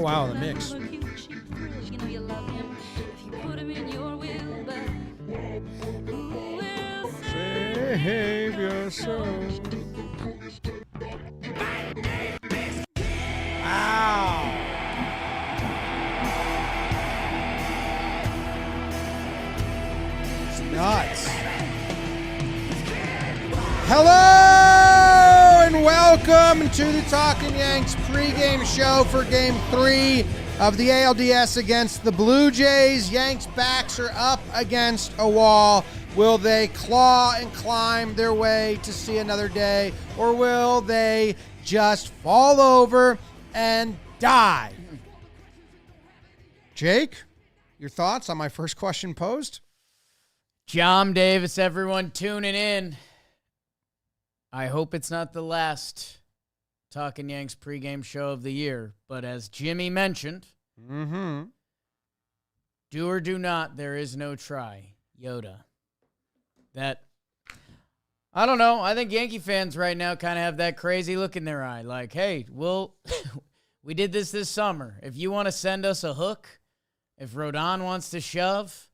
wow, the mix. Save your soul. Wow. It's nuts. Hello and welcome to the Talkin Yanks pregame show for Game 3 of the ALDS against the Blue Jays. Yanks' backs are up against a wall. Will they claw and climb their way to see another day, or will they just fall over and die? Jake, your thoughts on my first question posed? John Davis, everyone tuning in. I hope it's not the last Talkin Yanks pregame show of the year, but as Jimmy mentioned, do or do not, there is no try. Yoda. I don't know. I think Yankee fans right now kind of have that crazy look in their eye. Like, hey, we did this summer. If you want to send us a hook, if Rodon wants to shove,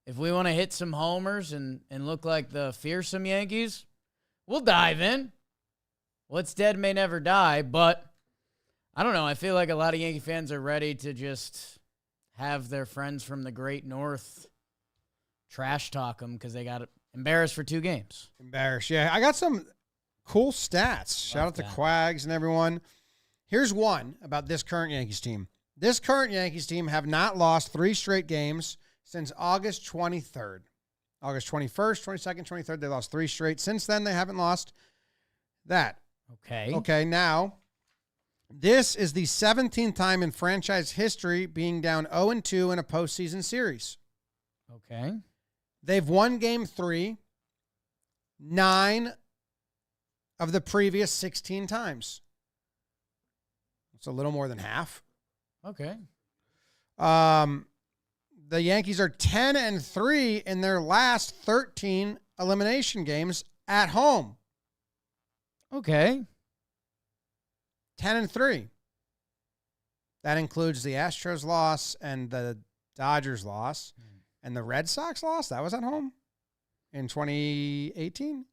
if we want to hit some homers and look like the fearsome Yankees, we'll dive in. What's dead may never die, but I don't know. I feel like a lot of Yankee fans are ready to just have their friends from the Great North trash talk them because they got embarrassed for 2 games. Embarrassed, yeah. I got some cool stats. Shout out to Quags and everyone. Here's one about this current Yankees team. This current Yankees team have not lost 3 straight games since August 23rd. August 21st, 22nd, 23rd, they lost 3 straight. Since then, they haven't lost that. Okay, now, this is the 17th time in franchise history being down 0-2 in a postseason series. Okay. They've won Game 3 9 of the previous 16 times. It's a little more than half. Okay. The Yankees are 10-3 in their last 13 elimination games at home. Okay. 10-3. That includes the Astros loss and the Dodgers loss. And the Red Sox loss, that was at home in 2018?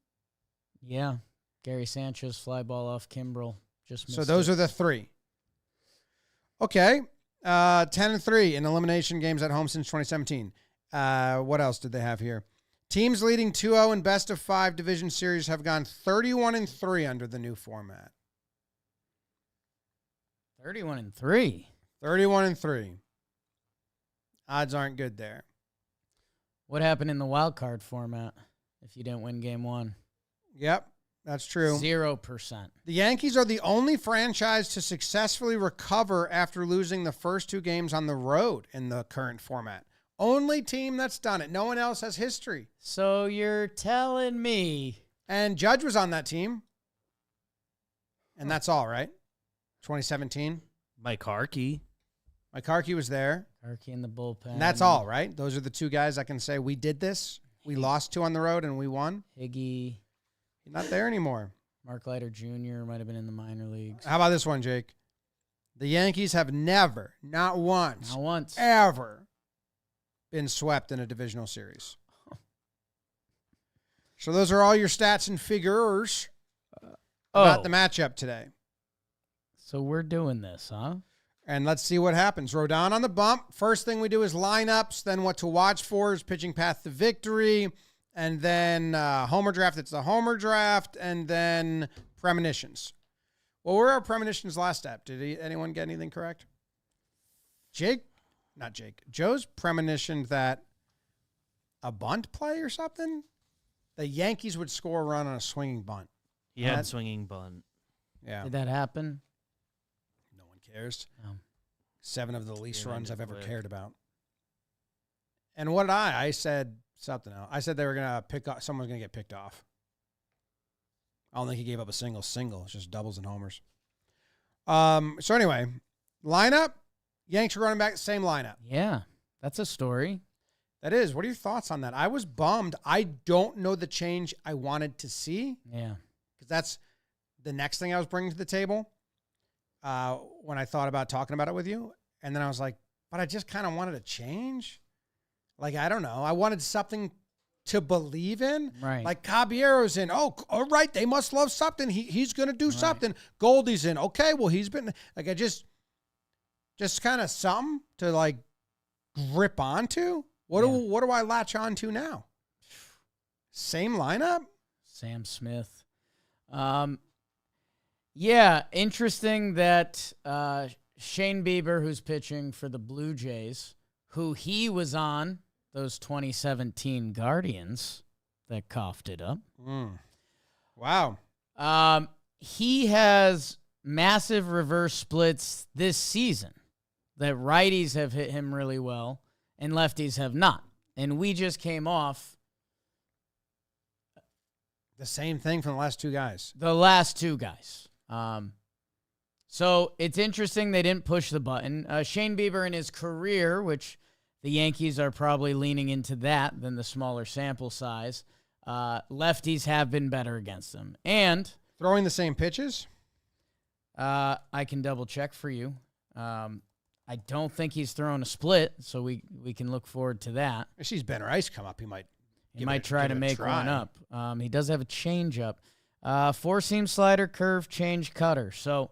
Yeah. Gary Sanchez fly ball off Kimbrel. So those are the 3. Okay. 10-3 in elimination games at home since 2017. What else did they have here? Teams leading 2-0 in best-of-5 division series have gone 31-3 under the new format. 31-3. 31-3. Odds aren't good there. What happened in the wild card format if you didn't win Game 1? Yep, that's true. 0%. The Yankees are the only franchise to successfully recover after losing the first 2 games on the road in the current format. Only team that's done it. No one else has history. So you're telling me. And Judge was on that team. And that's all, right? 2017. Mike Harkey. Mike Harkey was there. Harkey in the bullpen. And that's all, right? Those are the 2 guys I can say we did this. We lost 2 on the road and we won. Higgy. He's not there anymore. Mark Leiter Jr. might have been in the minor leagues. How about this one, Jake? The Yankees have never, not once, ever been swept in a divisional series. So those are all your stats and figures about the matchup today. So we're doing this, huh? And let's see what happens. Rodon on the bump. First thing we do is lineups. Then what to watch for is pitching path to victory. And then homer draft. It's the homer draft. And then premonitions. What were our premonitions last step? Did anyone get anything correct? Joe's premonitioned that a bunt play or something? The Yankees would score a run on a swinging bunt. Yeah, swinging bunt. Yeah. Did that happen? No one cares. 7 of the least runs I've ever cared about. And what did I said something else. I said they were going to pick up, someone's going to get picked off. I don't think he gave up a single. It's just doubles and homers. So anyway, lineup, Yanks are running back, same lineup. Yeah, that's a story. That is. What are your thoughts on that? I was bummed. I don't know the change I wanted to see. Yeah. Because that's the next thing I was bringing to the table. when I thought about talking about it with you. And then I was like, but I just kind of wanted to change. Like, I don't know. I wanted something to believe in. Right. Like Caballero's in. Oh, all right. They must love something. He's going to do something. Goldie's in. Okay, well, he's been like, I just kind of something to like grip onto. What do I latch onto now? Same lineup? Sam Smith. Yeah, interesting that Shane Bieber, who's pitching for the Blue Jays, who he was on those 2017 Guardians that coughed it up. Wow. He has massive reverse splits this season that righties have hit him really well and lefties have not. And we just came off the same thing from the last two guys. So it's interesting they didn't push the button. Shane Bieber in his career, which the Yankees are probably leaning into that than the smaller sample size, lefties have been better against them. And throwing the same pitches? I can double check for you. I don't think he's thrown a split, so we can look forward to that. If he's Ben Rice come up, he might try to make one up. He does have a changeup. Four-seam slider, curve, change, cutter. So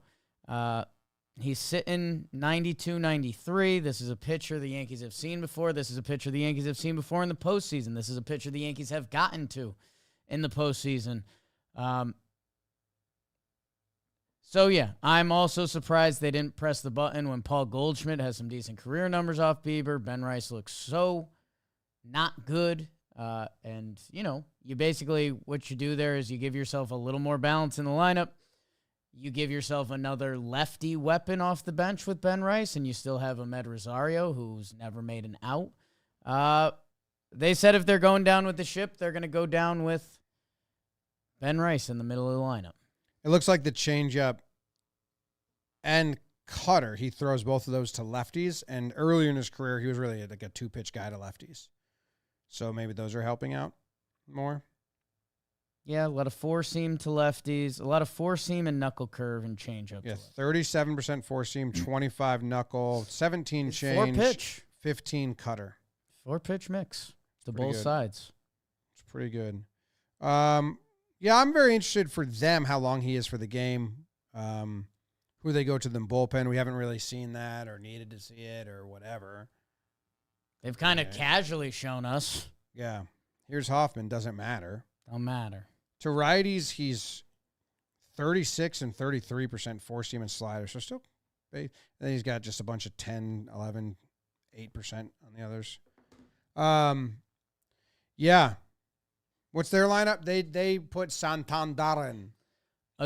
he's sitting 92, 93. This is a pitcher the Yankees have seen before. This is a pitcher the Yankees have seen before in the postseason. This is a pitcher the Yankees have gotten to in the postseason. So, yeah, I'm also surprised they didn't press the button when Paul Goldschmidt has some decent career numbers off Bieber. Ben Rice looks so not good. And, you basically, what you do there is you give yourself a little more balance in the lineup. You give yourself another lefty weapon off the bench with Ben Rice, and you still have Ahmed Rosario, who's never made an out. They said if they're going down with the ship, they're going to go down with Ben Rice in the middle of the lineup. It looks like the changeup and cutter, he throws both of those to lefties. And earlier in his career, he was really like a two-pitch guy to lefties. So maybe those are helping out more. Yeah, a lot of four-seam to lefties, a lot of four-seam and knuckle curve and changeup. Yeah, 37% four-seam, 25 knuckle, 17 change, four-pitch, 15 cutter. Four-pitch mix to Pretty both good. sides. It's pretty good. Yeah, I'm very interested for them how long he is for the game. Who they go to the bullpen. We haven't really seen that or needed to see it or whatever. They've kind of casually shown us. Yeah. Here's Hoffman. Doesn't matter. Don't matter. To righties, he's 36 and 33% four-seam and slider. So still, and then he's got just a bunch of 10, 11, 8% on the others. Yeah. What's their lineup? They put Santander in.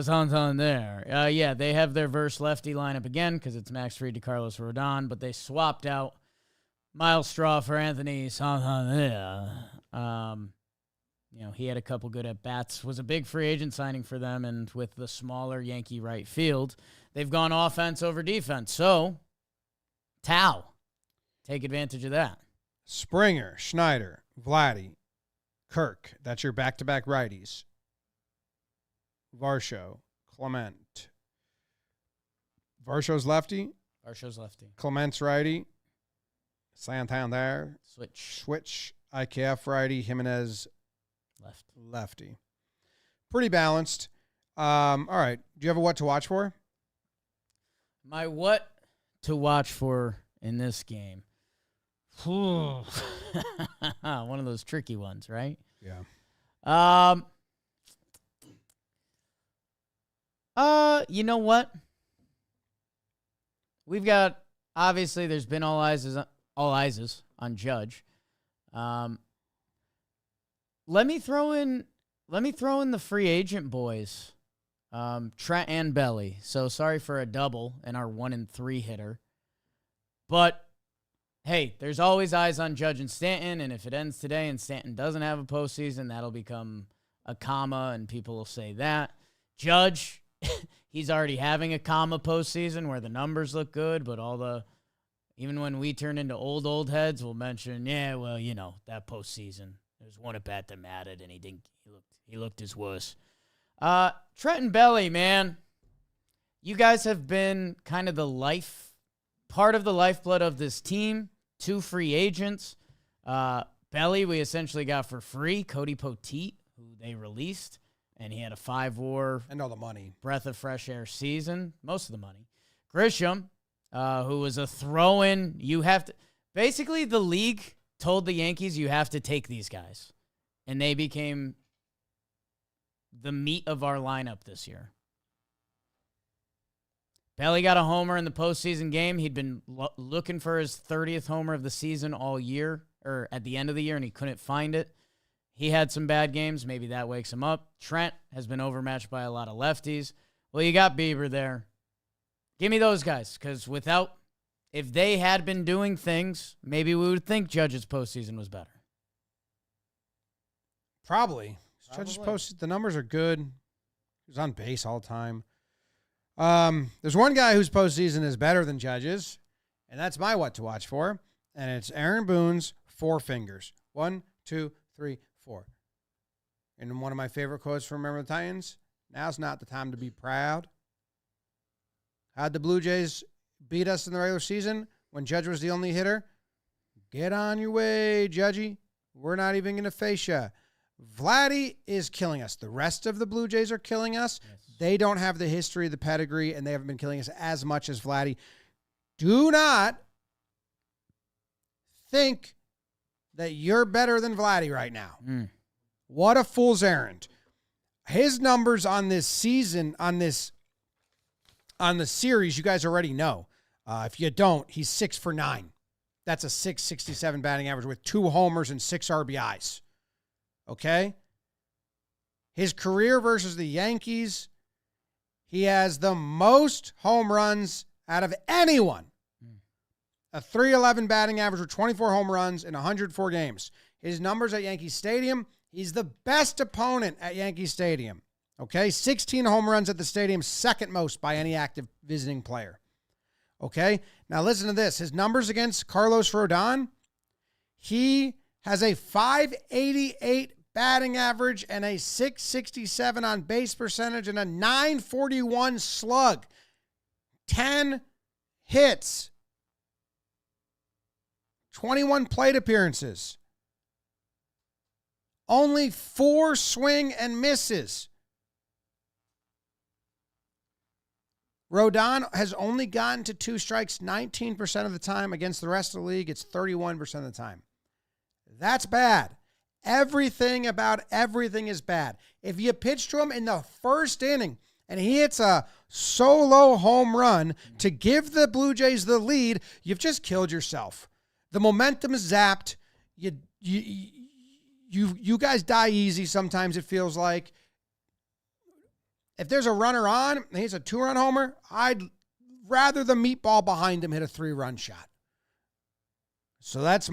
Santander. Yeah, they have their verse lefty lineup again because it's Max Fried to Carlos Rodon, but they swapped out Miles Straw for Anthony Santander. He had a couple good at-bats, was a big free agent signing for them, and with the smaller Yankee right field, they've gone offense over defense. So, Tao, take advantage of that. Springer, Schneider, Vladdy, Kirk. That's your back-to-back righties. Varsho, Clement. Varsho's lefty. Clement's righty. Santander. Switch. IKF righty. Jimenez lefty. Pretty balanced. All right. Do you have a what to watch for? My what to watch for in this game. One of those tricky ones, right? Yeah. You know what? We've got, obviously, there's been all eyes on Judge. Let me throw in the free agent boys. Trent and Belly. So sorry for a double in our 1-3 hitter. But hey, there's always eyes on Judge and Stanton, and if it ends today and Stanton doesn't have a postseason, that'll become a comma, and people will say that. Judge, he's already having a comma postseason where the numbers look good, but even when we turn into old heads, we'll mention, that postseason. There's one at bat that mattered, and he looked his worst. Trent and Belly, man. you guys have been kind of part of the lifeblood of this team. 2 free agents. Belly, we essentially got for free. Cody Poteet, who they released, and he had a 5-WAR. And all the money. Breath of fresh air season. Most of the money. Grisham, who was a throw-in. Basically, the league told the Yankees, you have to take these guys. And they became the meat of our lineup this year. Belly got a homer in the postseason game. He'd been looking for his 30th homer of the season all year, or at the end of the year, and he couldn't find it. He had some bad games. Maybe that wakes him up. Trent has been overmatched by a lot of lefties. Well, you got Bieber there. Give me those guys, because if they had been doing things, maybe we would think Judge's postseason was better. Probably. Judge's postseason, the numbers are good. He was on base all the time. There's one guy whose postseason is better than Judge's, and that's my what to watch for, and it's Aaron Boone's 4 fingers. 1, 2, 3, 4. And one of my favorite quotes from Remember the Titans, now's not the time to be proud. How'd the Blue Jays beat us in the regular season when Judge was the only hitter? Get on your way, Judgy. We're not even going to face you. Vladdy is killing us. The rest of the Blue Jays are killing us. Yes. They don't have the history, the pedigree, and they haven't been killing us as much as Vladdy. Do not think that you're better than Vladdy right now. What a fool's errand. His numbers on this season, on the series, you guys already know. If you don't, he's 6 for 9. That's a .667 batting average with 2 homers and 6 RBIs. Okay? His career versus the Yankees, he has the most home runs out of anyone. A .311 batting average with 24 home runs in 104 games. His numbers at Yankee Stadium, he's the best opponent at Yankee Stadium. Okay? 16 home runs at the stadium, second most by any active visiting player. Okay? Now listen to this. His numbers against Carlos Rodon, he has a .588 batting average and a .667 on base percentage and a .941 slug. 10 hits. 21 plate appearances. Only 4 swing and misses. Rodon has only gotten to 2 strikes 19% of the time. Against the rest of the league, it's 31% of the time. That's bad. Everything about everything is bad. If you pitch to him in the first inning and he hits a solo home run to give the Blue Jays the lead, you've just killed yourself. The momentum is zapped. You guys die easy sometimes, it feels like. If there's a runner on and he's a 2-run homer, I'd rather the meatball behind him hit a 3-run shot. So that's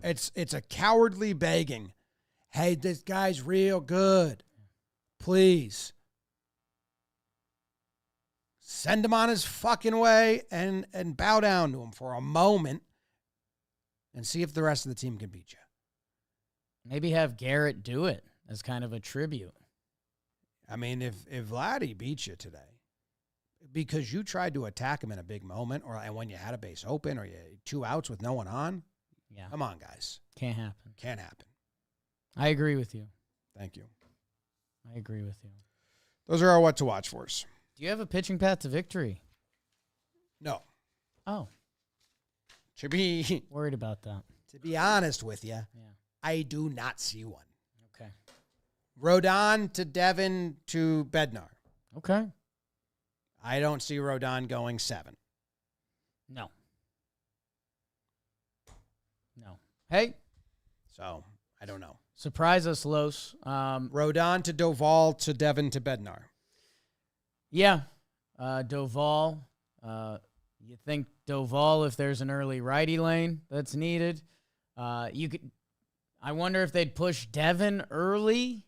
it's a cowardly begging. Hey, this guy's real good. Please. Send him on his fucking way and bow down to him for a moment and see if the rest of the team can beat you. Maybe have Garrett do it as kind of a tribute. I mean, if Vladdy beats you today, because you tried to attack him in a big moment, and when you had a base open, or you 2 outs with no one on, yeah, come on, guys, can't happen. Can't happen. I agree with you. Thank you. I agree with you. Those are our what to watch fors. Do you have a pitching path to victory? No. Oh, To be worried about that. To be honest with you, Yeah. I do not see one. Okay. Rodon to Devin to Bednar. Okay. I don't see Rodon going 7. No. Hey. So, I don't know. Surprise us, Los. Rodon to Doval to Devin to Bednar. Yeah. Doval. You think Doval if there's an early righty lane that's needed. You could. I wonder if they'd push Devin early.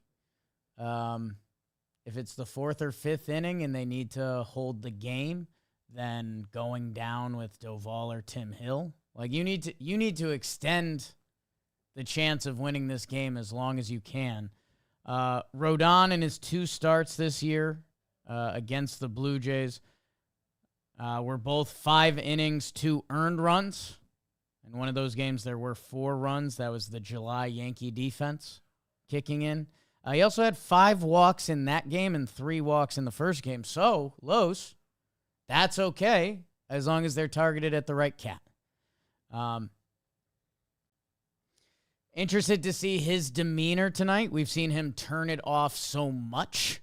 If it's the 4th or 5th inning and they need to hold the game, then going down with Doval or Tim Hill. Like you need to extend the chance of winning this game as long as you can. Rodon in his 2 starts this year against the Blue Jays, were both 5 innings, 2 earned runs. In one of those games, there were 4 runs. That was the July Yankee defense kicking in. He also had 5 walks in that game and 3 walks in the first game. So, Los, that's okay as long as they're targeted at the right cat. Interested to see his demeanor tonight. We've seen him turn it off so much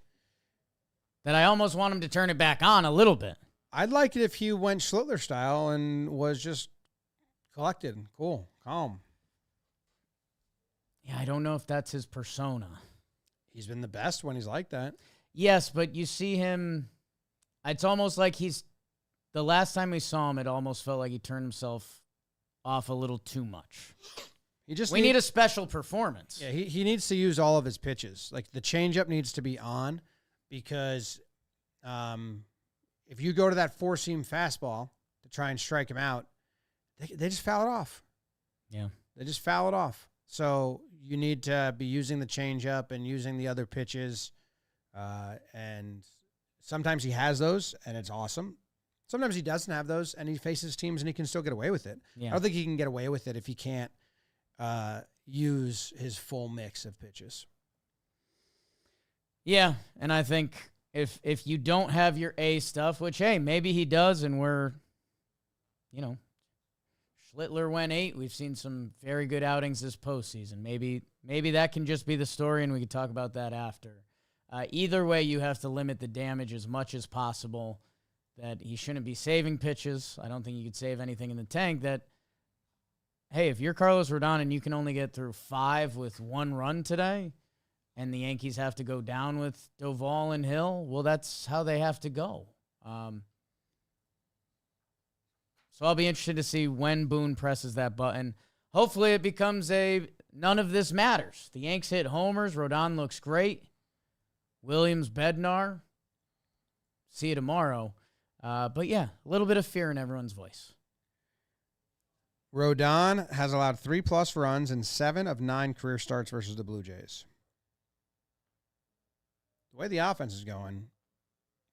that I almost want him to turn it back on a little bit. I'd like it if he went Schlittler style and was just collected, cool, calm. Yeah, I don't know if that's his persona. He's been the best when he's like that. Yes, but you see him, it's almost like the last time we saw him, it almost felt like he turned himself off a little too much. We need a special performance. Yeah, he needs to use all of his pitches. Like the changeup needs to be on because if you go to that 4-seam fastball to try and strike him out, they just foul it off. Yeah. They just foul it off. So you need to be using the changeup and using the other pitches. And sometimes he has those, and it's awesome. Sometimes he doesn't have those, and he faces teams, and he can still get away with it. Yeah. I don't think he can get away with it if he can't use his full mix of pitches. Yeah, and I think if you don't have your A stuff, which, hey, maybe he does, and Schlittler went 8. We've seen some very good outings this postseason. Maybe that can just be the story, and we can talk about that after. Either way, you have to limit the damage as much as possible. That he shouldn't be saving pitches. I don't think you could save anything in the tank. That, hey, if you're Carlos Rodon and you can only get through 5 with 1 run today, and the Yankees have to go down with Doval and Hill, well, that's how they have to go. So I'll be interested to see when Boone presses that button. Hopefully it becomes none of this matters. The Yanks hit homers. Rodon looks great. Williams, Bednar. See you tomorrow. But yeah, a little bit of fear in everyone's voice. Rodon has allowed 3+ runs in 7 of 9 career starts versus the Blue Jays. The way the offense is going,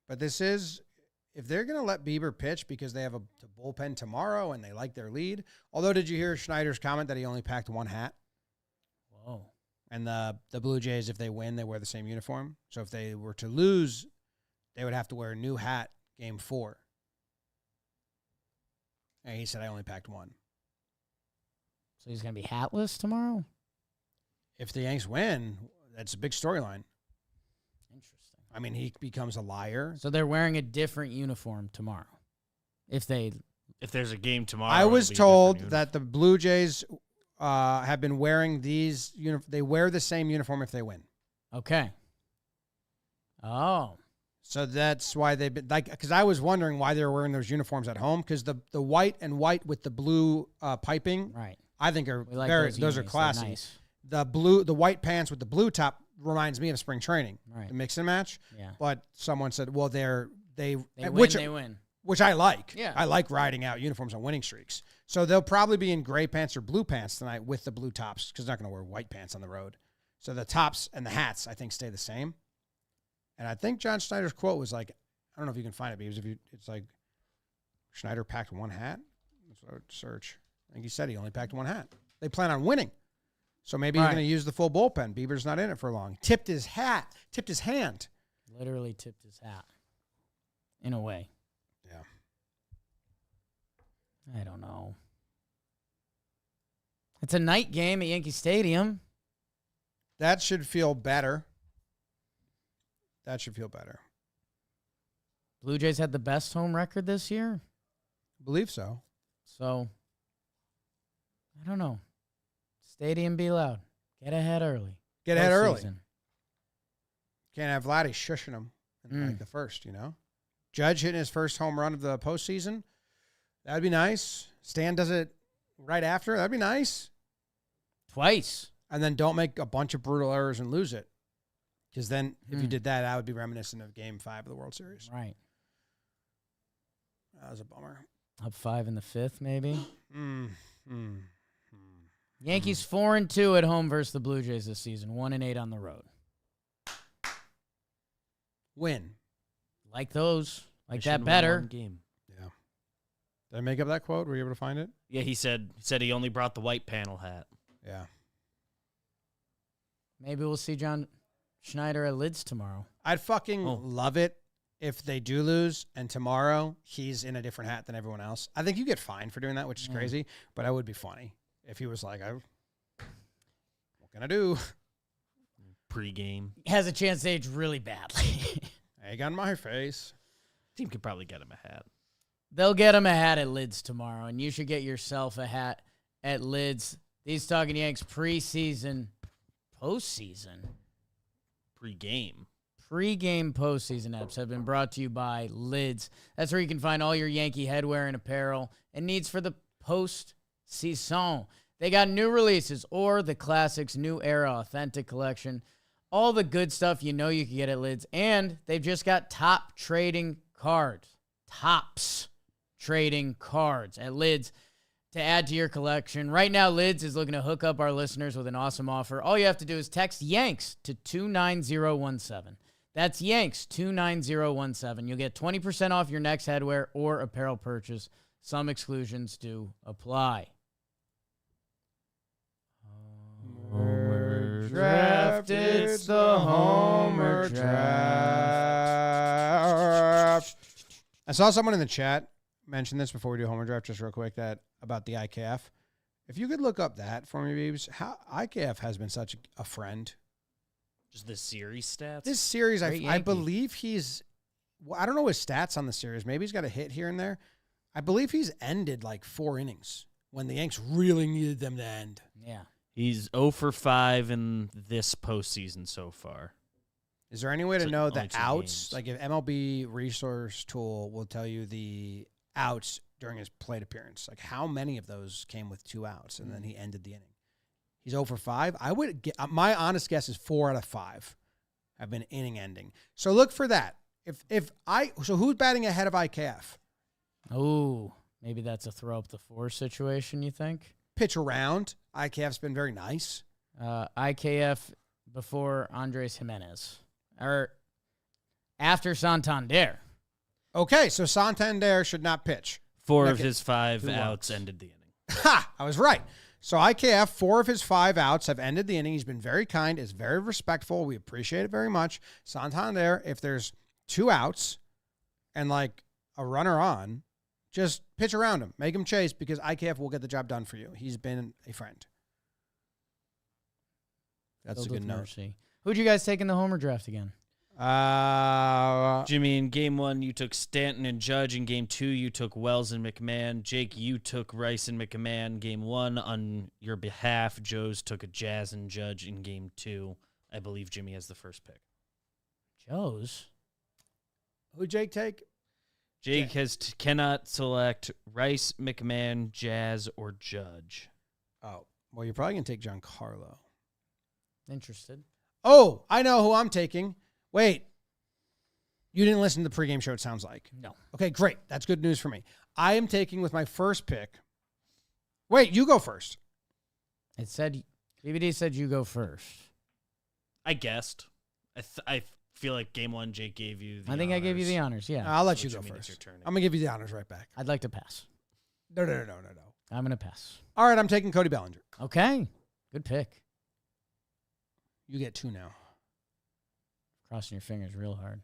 but this is, if they're going to let Bieber pitch because they have a bullpen tomorrow and they like their lead. Although, did you hear Schneider's comment that he only packed 1 hat? Whoa. And the Blue Jays, if they win, they wear the same uniform. So if they were to lose, they would have to wear a new hat game 4. And he said, I only packed 1. So he's going to be hatless tomorrow? If the Yanks win, that's a big storyline. Interesting. I mean, he becomes a liar. So they're wearing a different uniform tomorrow. If there's a game tomorrow. I was told that the Blue Jays have been wearing these. They wear the same uniform if they win. Okay. Oh. So that's why they've been like. Because I was wondering why they were wearing those uniforms at home. Because the white and white with the blue piping, right? I think are like those are classy. Nice. The white pants with the blue top reminds me of spring training, right? The mix and match. Yeah. But someone said, well, they win. Which I like. Yeah. I like riding out uniforms on winning streaks. So they'll probably be in gray pants or blue pants tonight with the blue tops because they're not going to wear white pants on the road. So the tops and the hats, I think, stay the same. And I think John Schneider's quote was like, I don't know if you can find it, because it's like Schneider packed 1 hat. That's what I would search. I think he said he only packed 1 hat. They plan on winning. So maybe he's going to use the full bullpen. Bieber's not in it for long. Tipped his hand. Literally tipped his hat. In a way. Yeah. I don't know. It's a night game at Yankee Stadium. That should feel better. Blue Jays had the best home record this year? I believe so. So, I don't know. Stadium be loud. Get ahead early. Get ahead early. Season. Can't have Vladdy shushing him in like the first, Judge hitting his first home run of the postseason. That would be nice. Stan does it right after. That'd be nice. Twice. And then don't make a bunch of brutal errors and lose it. Because then if you did that, I would be reminiscent of Game 5 of the World Series. Right. That was a bummer. Up 5 in the 5th, maybe. Yankees 4-2 at home versus the Blue Jays this season. 1-8 on the road. Win. Like those. Like Mission that better. Game. Yeah. Did I make up that quote? Were you able to find it? Yeah, he said he only brought the white panel hat. Yeah. Maybe we'll see John Schneider at Lids tomorrow. I'd fucking love it if they do lose and tomorrow he's in a different hat than everyone else. I think you get fined for doing that, which is crazy, but it would be funny if he was like, what can I do? Pre-game. Has a chance to age really badly. Egg on my face. Team could probably get him a hat. They'll get him a hat at Lids tomorrow, and you should get yourself a hat at Lids. These Talkin' Yanks postseason. Pre-game Postseason apps have been brought to you by Lids. That's where you can find all your Yankee headwear and apparel and needs for the post-season. They got new releases or the classics new era authentic collection. All the good stuff you know you can get at Lids. And they've just got top trading cards. Tops trading cards at Lids to add to your collection. Right now, Lids is looking to hook up our listeners with an awesome offer. All you have to do is text Yanks to 29017. That's Yanks 29017. You'll get 20% off your next headwear or apparel purchase. Some exclusions do apply. Homer draft, it's the Homer draft. I saw someone in the chat mention this before we do Homer draft, just real quick, that about the IKF. If you could look up that for me, Beebs, how IKF has been such a friend. Just the series stats? This series, Great I Yankee. believe he's, well, I don't know his stats on the series. Maybe he's got a hit here and there. I believe he's ended like 4 innings when the Yanks really needed them to end. Yeah. He's 0 for 5 in this postseason so far. Is there any way to So know only the 2 outs? games. Like if MLB Resource Tool will tell you the outs during his plate appearance, like how many of those came with 2 outs and then he ended the inning? He's 0 for 5. I would get, my honest guess is 4 out of 5 have been inning ending. So look for that. So who's batting ahead of IKF? Oh, maybe that's a throw up the 4 situation, you think? Pitch around. IKF's been very nice. IKF before Andres Jimenez. Or after Santander. Okay, so Santander should not pitch. 4 Look of at his 5 2 outs outs. ended the inning. Ha! I was right. So IKF, 4 of his 5 outs have ended the inning. He's been very kind, is very respectful. We appreciate it very much. Santander, if there's 2 outs and like a runner on, just pitch around him. Make him chase because IKF will get the job done for you. He's been a friend. That's a good note. Mercy. Who'd you guys take in the Homer draft again? Jimmy, in game 1, you took Stanton and Judge. In game 2, you took Wells and McMahon. Jake, you took Rice and McMahon. Game 1, on your behalf, Joe's took a Jazz and Judge in game 2. I believe Jimmy has the first pick. Joe's? Who'd Jake take? Jake cannot select Rice, McMahon, Jazz, or Judge. Oh, well, you're probably going to take Giancarlo. Interested. Oh, I know who I'm taking. Wait. You didn't listen to the pregame show, it sounds like. No. Okay, great. That's good news for me. I am taking with my first pick. Wait, you go first. It said, BBD said you go first. I guessed. I feel like game 1, Jake gave you the I think I gave you the honors. honors, yeah. I'll let So you go Jimmy, it's first. your turn. I'm going to give you the honors right back. I'd like to pass. No. I'm going to pass. All right, I'm taking Cody Bellinger. Okay. Good pick. You get 2 now. Crossing your fingers real hard.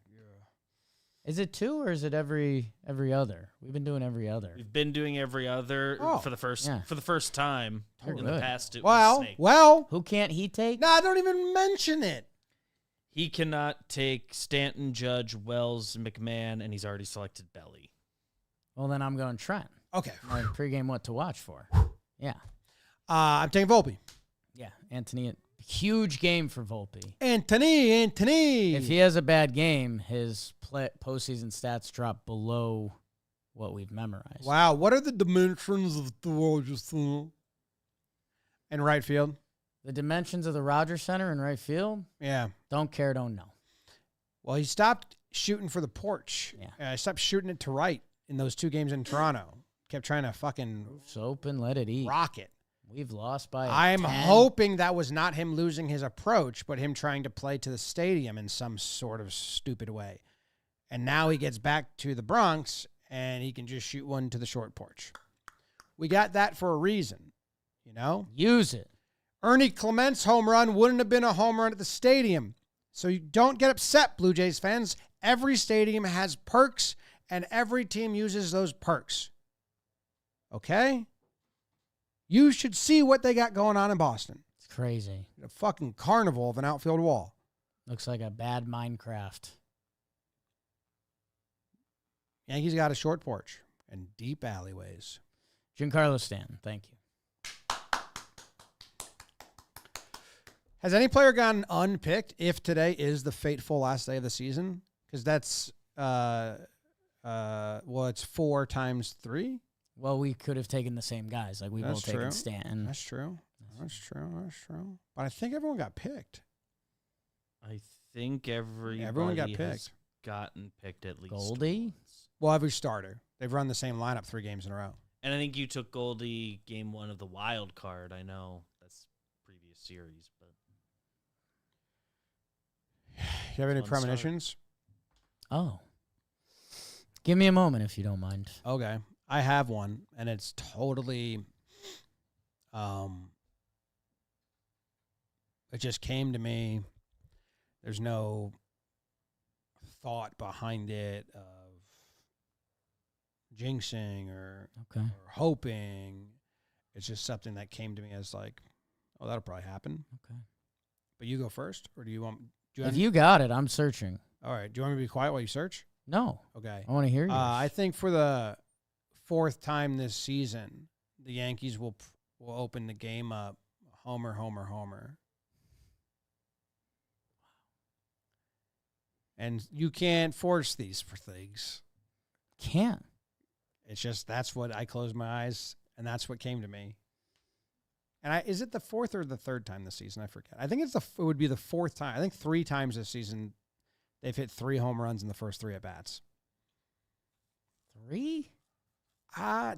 Is it 2 or is it every other? We've been doing every other. We've been doing every other for the first time. You're in good. the past, it was Snake. Well. Who can't he take? No, don't even mention it. He cannot take Stanton, Judge, Wells, McMahon, and he's already selected Belly. Well, then I'm going Trent. Okay. My pregame what to watch for. Yeah. I'm taking Volpe. Yeah. Anthony, huge game for Volpe. Anthony. If he has a bad game, his postseason stats drop below what we've memorized. Wow, what are the dimensions of the Rogers Center? In right field? The dimensions of the Rogers Center in right field? Yeah. Don't care, don't know. Well, he stopped shooting for the porch. Yeah. He stopped shooting it to right in those 2 games in Toronto. Kept trying to fucking Roof's open, let it eat. rock it. We've lost by I'm 10. hoping that was not him losing his approach, but him trying to play to the stadium in some sort of stupid way. And now he gets back to the Bronx, and he can just shoot one to the short porch. We got that for a reason, you know? Use it. Ernie Clement's home run wouldn't have been a home run at the stadium. So you don't get upset, Blue Jays fans. Every stadium has perks, and every team uses those perks. Okay? You should see what they got going on in Boston. It's crazy. A fucking carnival of an outfield wall. Looks like a bad Minecraft. Yankees got a short porch and deep alleyways. Giancarlo Stanton, thank you. Has any player gone unpicked if today is the fateful last day of the season? Because that's, it's 4 times 3. Well, we could have taken the same guys. Like, we both taken Stanton. That's true. But I think everyone got picked. I think everyone got picked. Has gotten picked at least. Goldie? Well, every starter. They've run the same lineup 3 games in a row. And I think you took Goldie game 1 of the wild card. I know that's previous series, but. You have any premonitions? Oh. Give me a moment if you don't mind. Okay. I have one, and it's totally it just came to me. There's no thought behind it of jinxing or hoping. It's just something that came to me as like, oh, that'll probably happen. Okay. But you go first, or do you want? If you got it, I'm searching. All right. Do you want me to be quiet while you search? No. Okay. I want to hear you. I think for the 4th time this season, the Yankees will open the game up. Homer. And you can't force these for things. Can't. It's just that's what I closed my eyes, and that's what came to me. And is it the 4th or the 3rd time this season? I forget. I think it would be the 4th time. I think 3 times this season they've hit 3 home runs in the first 3 at bats. 3?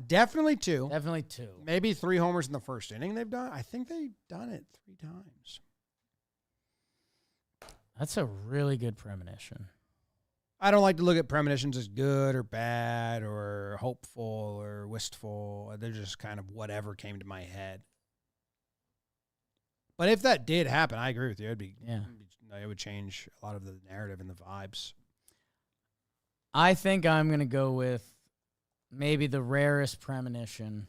Definitely 2. Definitely 2. Maybe 3 homers in the first inning they've done. I think they've done it 3 times. That's a really good premonition. I don't like to look at premonitions as good or bad or hopeful or wistful. They're just kind of whatever came to my head. But if that did happen, I agree with you. It would change a lot of the narrative and the vibes. I think I'm going to go with maybe the rarest premonition.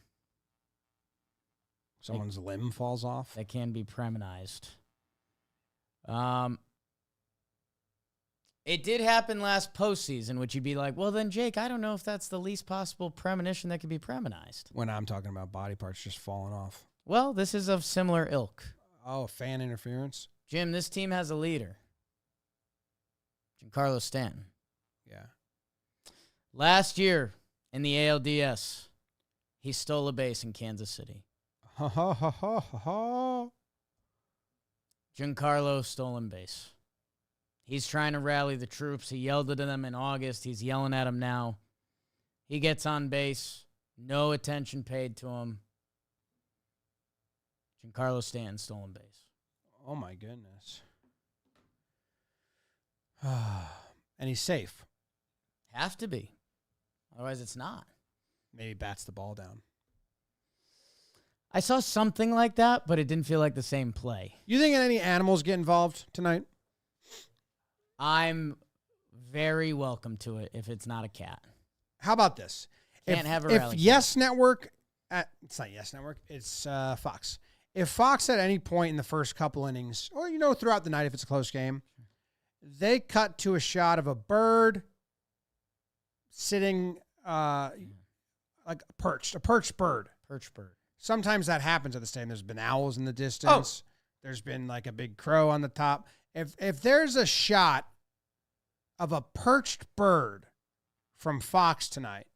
Someone's limb falls off? That can be premonized. It did happen last postseason, which you'd be like, well, then, Jake, I don't know if that's the least possible premonition that could be premonized. When I'm talking about body parts just falling off. Well, this is of similar ilk. Oh, fan interference? Jim, this team has a leader. Giancarlo Stanton. Yeah. Last year in the ALDS, he stole a base in Kansas City. Giancarlo stolen base. He's trying to rally the troops. He yelled at them in August. He's yelling at them now. He gets on base. No attention paid to him. Giancarlo Stanton, stolen base. Oh, my goodness. And he's safe. Have to be. Otherwise, it's not. Maybe bats the ball down. I saw something like that, but it didn't feel like the same play. You think any animals get involved tonight? I'm very welcome to it if it's not a cat. How about this? Can't have a rally. If Yes Network, it's not Yes Network, it's Fox. If Fox at any point in the first couple innings, or throughout the night if it's a close game, they cut to a shot of a bird sitting like perched, a perched bird. Perched bird. Sometimes that happens at the stadium. There's been owls in the distance. There's been like a big crow on the top. If there's a shot of a perched bird from Fox tonight,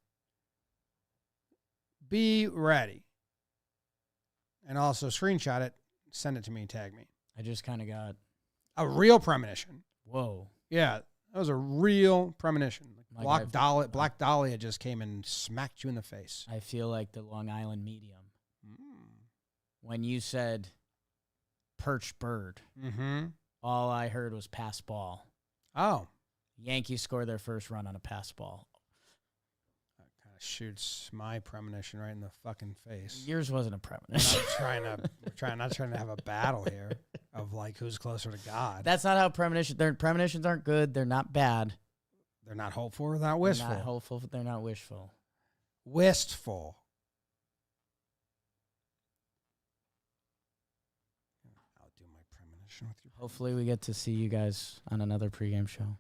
be ready. And also screenshot it, send it to me, and tag me. I just kind of got a real premonition. Whoa. Yeah, that was a real premonition. Like Black Dahlia just came and smacked you in the face. I feel like the Long Island medium. When you said perched bird, all I heard was pass ball. Oh. Yankees scored their first run on a pass ball. shoots my premonition right in the fucking face. Yours wasn't a We're premonition. not trying to have a battle here of like who's closer to God. That's not how premonitions aren't good. They're not bad. They're not hopeful or not wistful. They're not hopeful. They're not wishful. Wistful. I'll do my premonition with you. Hopefully, we get to see you guys on another pregame show.